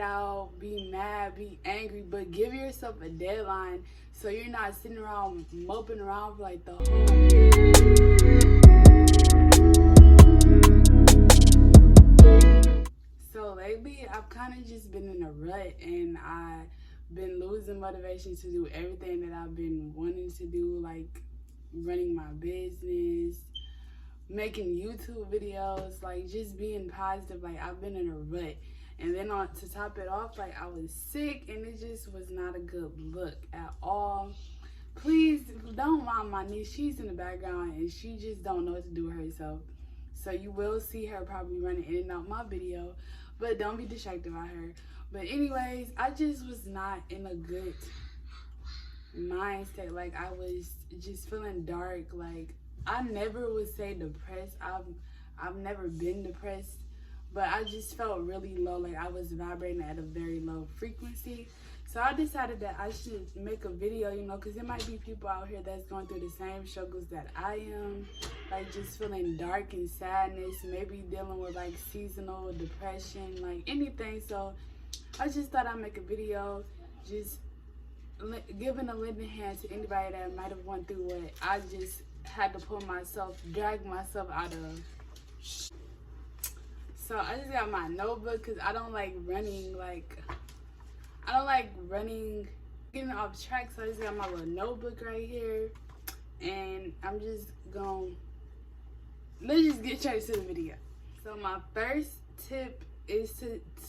out, be mad, be angry, but give yourself a deadline so you're not sitting around moping around for like the whole year. So lately, I've kind of just been in a rut, and I've been losing motivation to do everything that I've been wanting to do, like running my business, making YouTube videos, like just being positive. Like I've been in a rut. And then to top it off, like I was sick, and it just was not a good look at all. Please don't mind my niece. She's in the background and she just don't know what to do with herself. So you will see her probably running in and out my video, but don't be distracted by her. But anyways, I just was not in a good mindset. Like I was just feeling dark. Like I never would say depressed. I've never been depressed, but I just felt really low. Like I was vibrating at a very low frequency. So I decided that I should make a video, you know, because there might be people out here that's going through the same struggles that I am, like just feeling dark and sadness, maybe dealing with like seasonal depression, like anything. So I just thought I'd make a video just giving a lending hand to anybody that might have went through what I just had to drag myself out of. So I just got my notebook because I don't like running, getting off track. So I just got my little notebook right here, and I'm just let's just get straight to the video. So my first tip is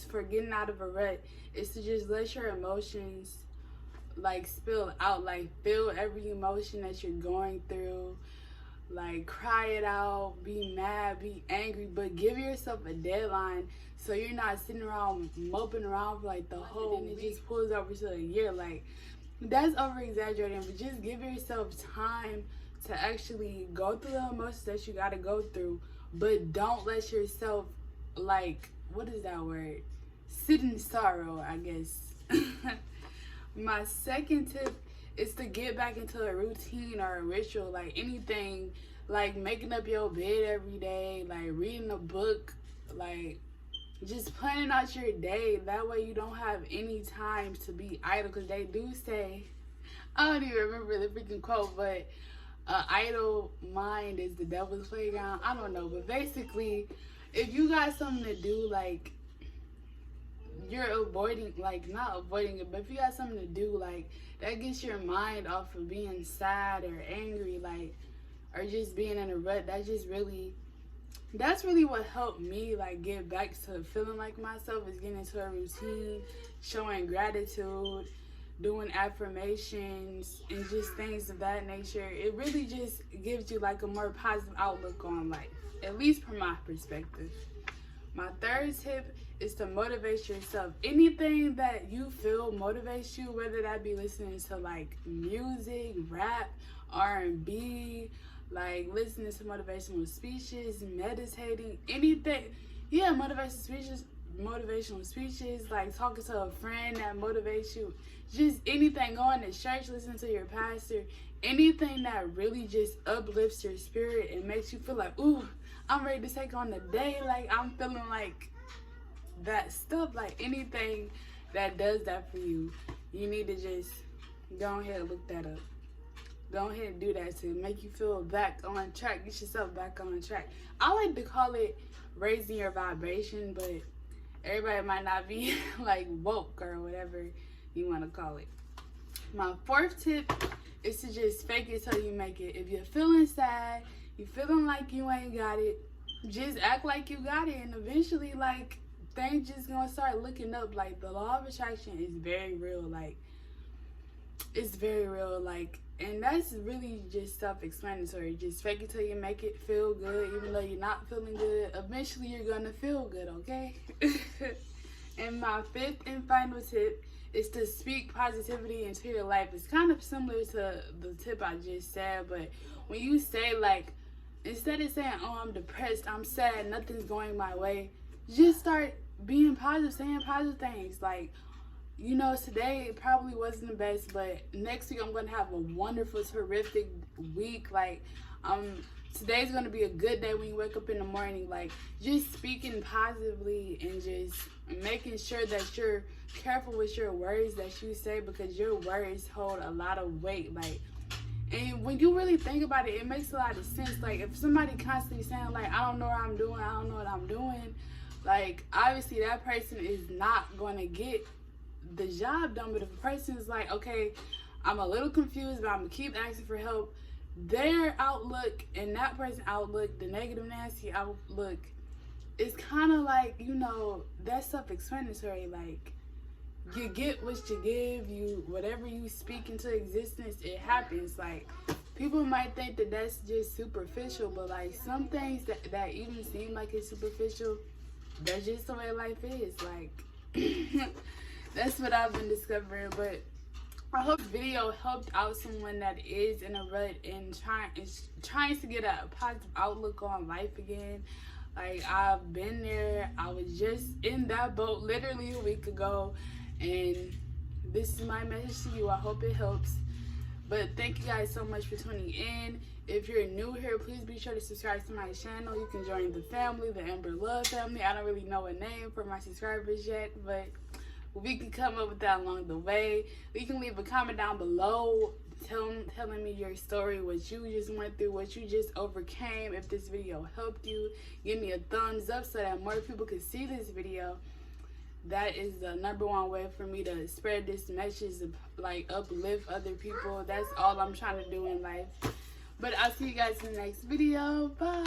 for getting out of a rut is to just let your emotions like spill out, like feel every emotion that you're going through. Like cry it out, be mad, be angry, but give yourself a deadline so you're not sitting around moping around for like the whole week. It just pulls over to a year. Like that's over exaggerating, but just give yourself time to actually go through the emotions that you gotta go through, but don't let yourself, like, what is that word? Sit in sorrow, I guess. My second tip is to get back into a routine or a ritual, like anything, like making up your bed every day, like reading a book, like just planning out your day. That way you don't have any time to be idle, because they do say, I don't even remember the freaking quote, but idle mind is the devil's playground. I don't know, but basically if you got something to do, like you're avoiding, like not avoiding it, but if you got something to do, like that gets your mind off of being sad or angry, like, or just being in a rut. That's really what helped me, like, get back to feeling like myself, is getting into a routine, showing gratitude, doing affirmations, and just things of that nature. It really just gives you like a more positive outlook on life, at least from my perspective. My third tip is to motivate yourself. Anything that you feel motivates you, whether that be listening to like music, rap, R&B, like listening to motivational speeches, meditating, anything. Yeah, motivational speeches, like talking to a friend that motivates you. Just anything, going to church, listening to your pastor, anything that really just uplifts your spirit and makes you feel like, ooh, I'm ready to take on the day. Like I'm feeling like that stuff. Like anything that does that for you, you need to just go ahead and look that up. Go ahead and do that to make you feel back on track. Get yourself back on track. I like to call it raising your vibration, but everybody might not be like woke or whatever you want to call it. My fourth tip is to just fake it till you make it. If you're feeling sad, you feeling like you ain't got it, just act like you got it, and eventually, like, things just gonna start looking up. Like, the law of attraction is very real. Like, it's very real. Like, and that's really just self-explanatory. Just fake it till you make it. Feel good, even though you're not feeling good. Eventually, you're gonna feel good, okay? And my fifth and final tip is to speak positivity into your life. It's kind of similar to the tip I just said, but when you say, like, instead of saying, oh, I'm depressed, I'm sad, nothing's going my way, just start being positive, saying positive things. Like, you know, today it probably wasn't the best, but next week I'm going to have a wonderful, terrific week. Like, I'm today's gonna be a good day when you wake up in the morning. Like, just speaking positively and just making sure that you're careful with your words that you say, because your words hold a lot of weight. Like, and when you really think about it, it makes a lot of sense. Like, if somebody constantly saying, like, I don't know what I'm doing, I don't know what I'm doing, like, obviously that person is not going to get the job done. But if a person is like, okay, I'm a little confused, but I'm going to keep asking for help, their outlook and that person's outlook, the negative nasty outlook, is kind of like, you know, that's self-explanatory. Like, you get what you give, you whatever you speak into existence, it happens. Like, people might think that that's just superficial, but like some things that even seem like it's superficial, that's just the way life is. Like, that's what I've been discovering. But I hope this video helped out someone that is in a rut and trying to get a positive outlook on life again. Like, I've been there. I was just in that boat literally a week ago, and this is my message to you. I hope it helps. But thank you guys so much for tuning in. If you're new here, please be sure to subscribe to my channel. You can join the family, the Amber Love family. I don't really know a name for my subscribers yet, but we can come up with that along the way. You can leave a comment down below telling me your story, what you just went through, what you just overcame. If this video helped you, give me a thumbs up so that more people can see this video. That is the #1 way for me to spread this message, to like uplift other people. That's all I'm trying to do in life. But I'll see you guys in the next video. Bye.